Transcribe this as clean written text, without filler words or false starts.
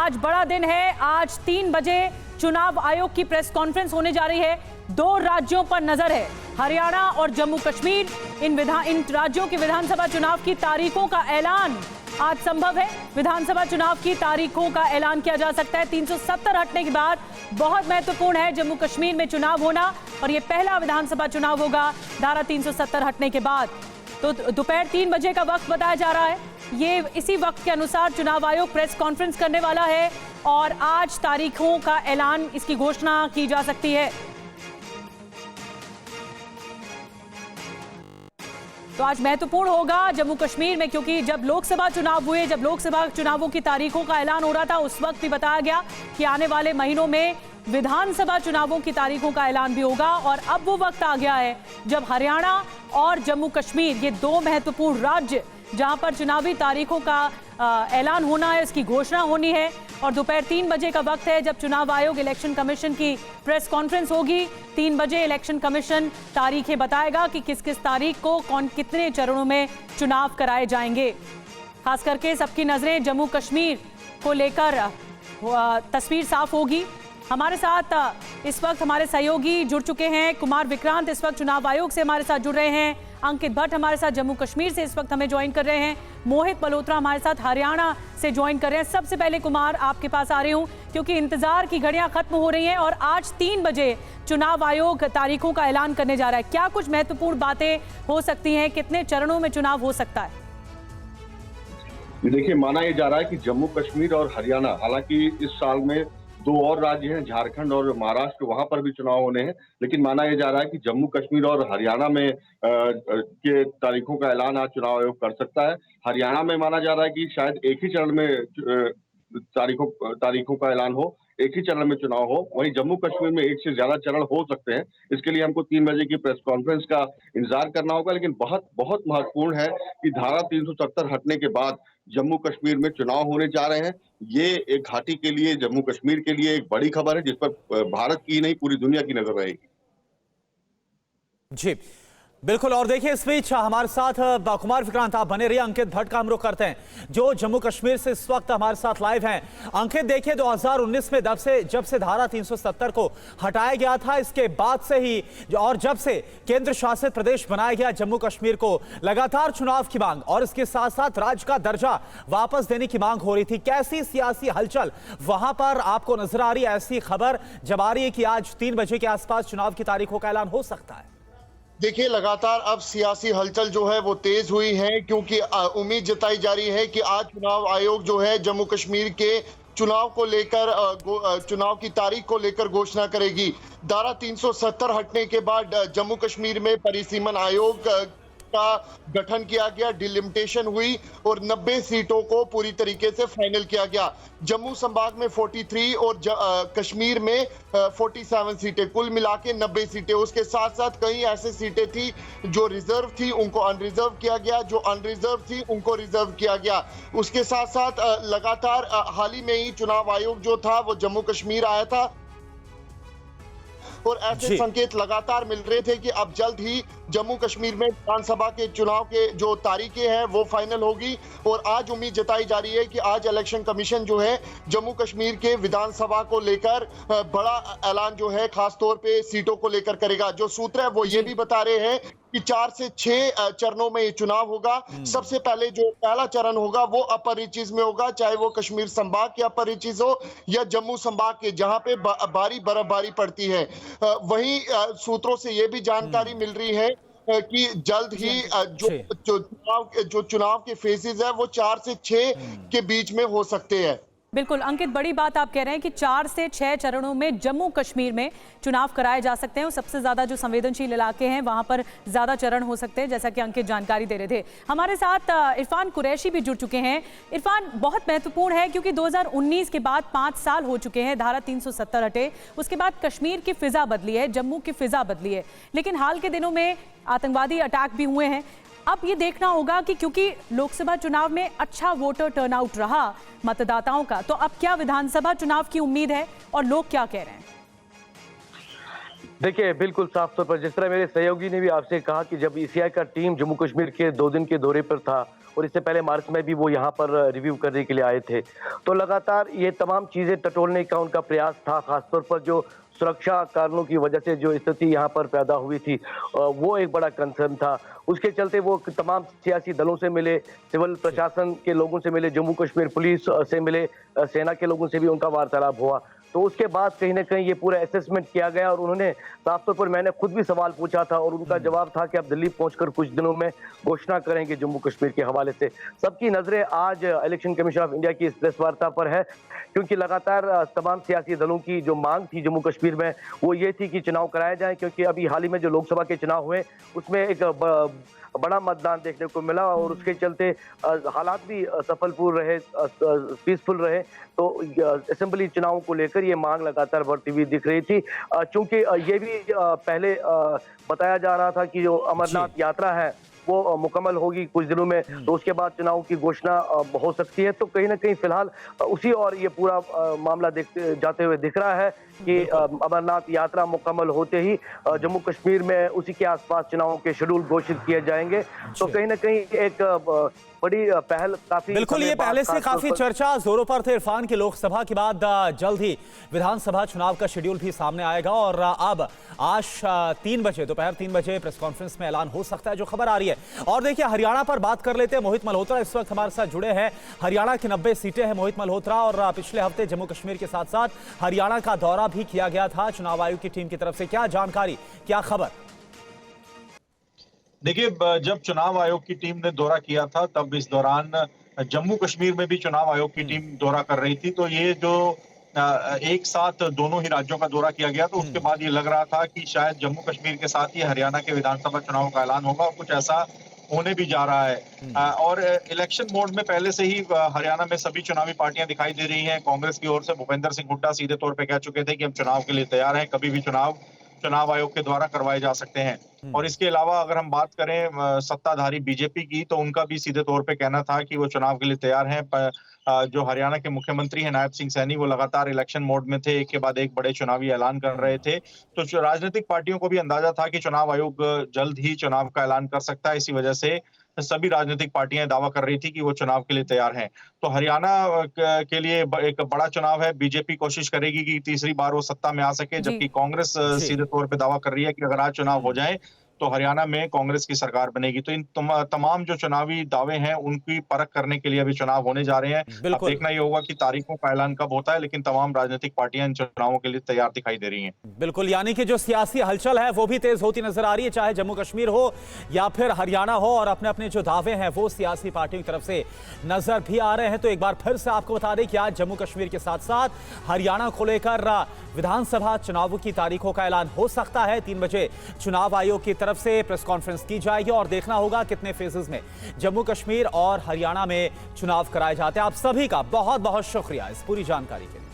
आज बड़ा दिन है। आज 3 बजे चुनाव आयोग की प्रेस कॉन्फ्रेंस होने जा रही है। 2 राज्यों पर नजर है, हरियाणा और जम्मू कश्मीर। इन राज्यों के विधानसभा चुनाव की तारीखों का ऐलान आज संभव है। विधानसभा चुनाव की तारीखों का ऐलान किया जा सकता है 370 हटने के बाद। बहुत महत्वपूर्ण है जम्मू कश्मीर में चुनाव होना, और यह पहला विधानसभा चुनाव होगा धारा 370 हटने के बाद। तो दोपहर 3 बजे का वक्त बताया जा रहा है। ये इसी वक्त के अनुसार चुनाव आयोग प्रेस कॉन्फ्रेंस करने वाला है और आज तारीखों का ऐलान, इसकी घोषणा की जा सकती है। तो आज महत्वपूर्ण होगा जम्मू कश्मीर में, क्योंकि जब लोकसभा चुनाव हुए, जब लोकसभा चुनावों की तारीखों का ऐलान हो रहा था, उस वक्त भी बताया गया कि आने वाले महीनों में विधानसभा चुनावों की तारीखों का ऐलान भी होगा। और अब वो वक्त आ गया है जब हरियाणा और जम्मू कश्मीर, ये 2 महत्वपूर्ण राज्य जहां पर चुनावी तारीखों का ऐलान होना है, इसकी घोषणा होनी है। और दोपहर 3 बजे का वक्त है जब चुनाव आयोग, इलेक्शन कमीशन की प्रेस कॉन्फ्रेंस होगी। 3 बजे इलेक्शन कमीशन तारीखें बताएगा कि किस किस तारीख को कितने चरणों में चुनाव कराए जाएंगे। खास करके सबकी नजरें जम्मू कश्मीर को लेकर तस्वीर साफ होगी। हमारे साथ इस वक्त हमारे सहयोगी जुड़ चुके हैं। कुमार विक्रांत इस वक्त चुनाव आयोग से हमारे साथ जुड़ रहे हैं। अंकित भट्ट हमारे साथ जम्मू कश्मीर से इस वक्त हमें ज्वाइन कर रहे हैं। मोहित मल्होत्रा हमारे साथ हरियाणा से ज्वाइन कर रहे हैं। सबसे पहले कुमार, आपके पास आ रही हूं क्योंकि इंतजार की घड़ियां खत्म हो रही हैं और आज 3 बजे चुनाव आयोग तारीखों का ऐलान करने जा रहा है। क्या कुछ महत्वपूर्ण बातें हो सकती हैं? कितने चरणों में चुनाव हो सकता है? देखिए, माना यह जा रहा है कि जम्मू कश्मीर और हरियाणा, हालांकि इस साल में 2 और राज्य हैं, झारखंड और महाराष्ट्र, वहां पर भी चुनाव होने हैं, लेकिन माना यह जा रहा है कि जम्मू कश्मीर और हरियाणा में के तारीखों का ऐलान आज चुनाव आयोग कर सकता है। हरियाणा में माना जा रहा है कि शायद एक ही चरण में तारीखों का ऐलान हो, एक ही चरण में चुनाव हो। वहीं जम्मू कश्मीर में एक से ज्यादा चरण हो सकते हैं। इसके लिए हमको 3 बजे की प्रेस कॉन्फ्रेंस का इंतजार करना होगा। लेकिन बहुत बहुत महत्वपूर्ण है कि धारा 370 हटने के बाद जम्मू कश्मीर में चुनाव होने जा रहे हैं। ये एक घाटी के लिए, जम्मू कश्मीर के लिए एक बड़ी खबर है, जिस पर भारत की नहीं पूरी दुनिया की नजर रहेगी। जी बिल्कुल। और देखिए, इस बीच हमारे साथ कुमार विक्रांत, आप बने रहिए। अंकित भट्ट का हम रुख करते हैं जो जम्मू कश्मीर से इस वक्त हमारे साथ लाइव हैं। अंकित, देखिए 2019 में जब से धारा 370 को हटाया गया था, इसके बाद से ही और जब से केंद्र शासित प्रदेश बनाया गया जम्मू कश्मीर को, लगातार चुनाव की मांग और इसके साथ साथ राज्य का दर्जा वापस देने की मांग हो रही थी। कैसी सियासी हलचल वहां पर आपको नजर आ रही है? ऐसी खबर जब आ रही है कि आज 3 बजे के आसपास चुनाव की तारीखों का ऐलान हो सकता है। देखिए, लगातार अब सियासी हलचल जो है वो तेज हुई है, क्योंकि उम्मीद जताई जा रही है कि आज चुनाव आयोग जो है जम्मू कश्मीर के चुनाव को लेकर चुनाव की तारीख को लेकर घोषणा करेगी। धारा 370 हटने के बाद जम्मू कश्मीर में परिसीमन आयोग का गठन किया गया, डिलिमिटेशन हुई और 90 सीटों को पूरी तरीके से फाइनल किया गया। जम्मू संभाग में 43 और कश्मीर में 47 सीटें, कुल मिला के 90 सीटें। उसके साथ साथ कई ऐसे सीटें थी जो रिजर्व थी, उनको अनरिजर्व किया गया, जो अनरिजर्व थी उनको रिजर्व किया गया। उसके साथ साथ लगातार हाल ही में ही चुनाव आयोग जो था वो जम्मू कश्मीर आया था और ऐसे संकेत लगातार मिल रहे थे कि अब जल्द ही जम्मू कश्मीर में विधानसभा के चुनाव के जो तारीखें हैं वो फाइनल होगी। और आज उम्मीद जताई जा रही है कि आज इलेक्शन कमीशन जो है जम्मू कश्मीर के विधानसभा को लेकर बड़ा ऐलान जो है खास तौर पे सीटों को लेकर करेगा। जो सूत्र है वो ये भी बता रहे हैं कि 4 से 6 चरणों में ये चुनाव होगा। सबसे पहले जो पहला चरण होगा वो अपर रीचेस में होगा, चाहे वो कश्मीर संभाग के अपर रीचेस हो या जम्मू संभाग के, जहां पे भारी बर्फबारी पड़ती है। वहीं सूत्रों से ये भी जानकारी मिल रही है कि जल्द ही जो चुनाव के फेजेस है वो 4 से 6 के बीच में हो सकते हैं। बिल्कुल अंकित, बड़ी बात आप कह रहे हैं कि 4 से 6 चरणों में जम्मू कश्मीर में चुनाव कराए जा सकते हैं और सबसे ज्यादा जो संवेदनशील इलाके हैं वहां पर ज्यादा चरण हो सकते हैं, जैसा कि अंकित जानकारी दे रहे थे। हमारे साथ इरफान कुरैशी भी जुड़ चुके हैं। इरफान, बहुत महत्वपूर्ण है क्योंकि 2019 के बाद 5 साल हो चुके हैं, धारा 370 हटे, उसके बाद कश्मीर की फिजा बदली है, जम्मू की फिजा बदली है, लेकिन हाल के दिनों में आतंकवादी अटैक भी हुए हैं। अब ये देखना होगा कि क्योंकि लोकसभा चुनाव में अच्छा वोटर टर्नआउट रहा मतदाताओं का, तो अब क्या विधानसभा चुनाव की उम्मीद है और लोग क्या कह रहे हैं? देखिए, बिल्कुल साफ तौर पर जिस तरह मेरे सहयोगी ने भी आपसे कहा कि जब ईसीआई का टीम जम्मू कश्मीर के 2 दिन के दौरे पर था और इससे पहले मार्च में भी वो यहाँ पर रिव्यू करने के लिए आए थे। तो लगातार ये तमाम चीज़ें टटोलने का उनका प्रयास था, खासतौर पर जो सुरक्षा कारणों की वजह से जो स्थिति यहाँ पर पैदा हुई थी वो एक बड़ा कंसर्न था। उसके चलते वो तमाम सियासी दलों से मिले, सिविल प्रशासन के लोगों से मिले, जम्मू कश्मीर पुलिस से मिले, सेना के लोगों से भी उनका वार्तालाप हुआ। तो उसके बाद कहीं ना कहीं ये पूरा असेसमेंट किया गया और उन्होंने साफ तौर पर, मैंने खुद भी सवाल पूछा था और उनका जवाब था कि अब दिल्ली पहुंचकर कुछ दिनों में घोषणा करेंगे जम्मू कश्मीर के हवाले से। सबकी नजरें आज इलेक्शन कमीशन ऑफ इंडिया की इस प्रेस वार्ता पर है, क्योंकि लगातार तमाम सियासी दलों की जो मांग थी जम्मू कश्मीर में वो ये थी कि चुनाव कराए जाए, क्योंकि अभी हाल ही में जो लोकसभा के चुनाव हुए उसमें एक बड़ा मतदान देखने को मिला और उसके चलते हालात भी सफलपूर्ण रहे, पीसफुल रहे। तो असेंबली चुनाव को लेकर ये मांग लगातार बढ़ती हुई दिख रही थी। चूंकि ये भी पहले बताया जा रहा था कि जो अमरनाथ यात्रा है वो मुकम्मल होगी कुछ दिनों में, तो उसके बाद चुनाव की घोषणा हो सकती है। तो कहीं ना कहीं फिलहाल उसी और ये पूरा मामला देखते जाते हुए दिख रहा है कि अमरनाथ यात्रा मुकम्मल होते ही जम्मू कश्मीर में उसी के आसपास चुनावों के शेड्यूल घोषित किए जाएंगे। तो कहीं ना कहीं एक बड़ी पहल काफी, बिल्कुल ये पहले से काफी चर्चा जोरों पर थे इरफान की लोकसभा के बाद जल्द ही विधानसभा चुनाव का शेड्यूल भी सामने आएगा और अब आज 3 बजे दोपहर 3 बजे प्रेस कॉन्फ्रेंस में ऐलान हो सकता है, जो खबर आ रही है। और देखिए हरियाणा पर बात कर लेते हैं, मोहित मल्होत्रा इस वक्त हमारे साथ जुड़े हैं। हरियाणा की 90 सीटें हैं मोहित मल्होत्रा, और पिछले हफ्ते जम्मू कश्मीर के साथ साथ हरियाणा का दौरा भी किया गया था चुनाव आयोग की टीम की तरफ से। क्या जानकारी, क्या खबर? देखिए, जब चुनाव आयोग की टीम ने दौरा किया था तब इस दौरान जम्मू कश्मीर में भी चुनाव आयोग की टीम दौरा कर रही थी। तो ये जो एक साथ दोनों ही राज्यों का दौरा किया गया, तो उसके बाद ये लग रहा था कि शायद जम्मू कश्मीर के साथ ही हरियाणा के विधानसभा चुनाव का ऐलान होगा, और कुछ ऐसा होने भी जा रहा है। और इलेक्शन मोड में पहले से ही हरियाणा में सभी चुनावी पार्टियां दिखाई दे रही हैं। कांग्रेस की ओर से भूपेंद्र सिंह हुड्डा सीधे तौर पे कह चुके थे कि हम चुनाव के लिए तैयार हैं, कभी भी चुनाव आयोग के द्वारा करवाए जा सकते हैं। और इसके अलावा अगर हम बात करें सत्ताधारी बीजेपी की, तो उनका भी सीधे तौर पे कहना था कि वो चुनाव के लिए तैयार हैं। जो हरियाणा के मुख्यमंत्री हैं नायब सिंह सैनी, वो लगातार इलेक्शन मोड में थे, एक के बाद एक बड़े चुनावी ऐलान कर रहे थे। तो राजनीतिक पार्टियों को भी अंदाजा था कि चुनाव आयोग जल्द ही चुनाव का ऐलान कर सकता है। इसी वजह से सभी राजनीतिक पार्टियां दावा कर रही थी कि वो चुनाव के लिए तैयार हैं। तो हरियाणा के लिए एक बड़ा चुनाव है। बीजेपी कोशिश करेगी कि तीसरी बार वो सत्ता में आ सके, जबकि कांग्रेस सीधे तौर पे दावा कर रही है कि अगर आज चुनाव हो जाए तो हरियाणा में कांग्रेस की सरकार बनेगी। तो इन तमाम जो चुनावी दावे हैं उनकी परख करने के लिए अभी चुनाव होने जा रहे हैं। अब देखना ये होगा कि तारीखों का ऐलान कब होता है, लेकिन तमाम राजनीतिक पार्टियां इन चुनावों के लिए तैयार दिखाई दे रही हैं। बिल्कुल, यानी कि जो सियासी हलचल है वो भी तेज होती नजर आ रही है, चाहे जम्मू कश्मीर हो या फिर हरियाणा हो, और अपने अपने जो दावे हैं वो सियासी पार्टियों की तरफ से नजर भी आ रहे हैं। तो एक बार फिर से आपको बता दें कि आज जम्मू कश्मीर के साथ साथ हरियाणा को लेकर विधानसभा चुनावों की तारीखों का ऐलान हो सकता है। 3 बजे चुनाव आयोग की तरफ से प्रेस कॉन्फ्रेंस की जाएगी और देखना होगा कितने फेजेस में जम्मू कश्मीर और हरियाणा में चुनाव कराए जाते हैं। आप सभी का बहुत बहुत शुक्रिया इस पूरी जानकारी के लिए।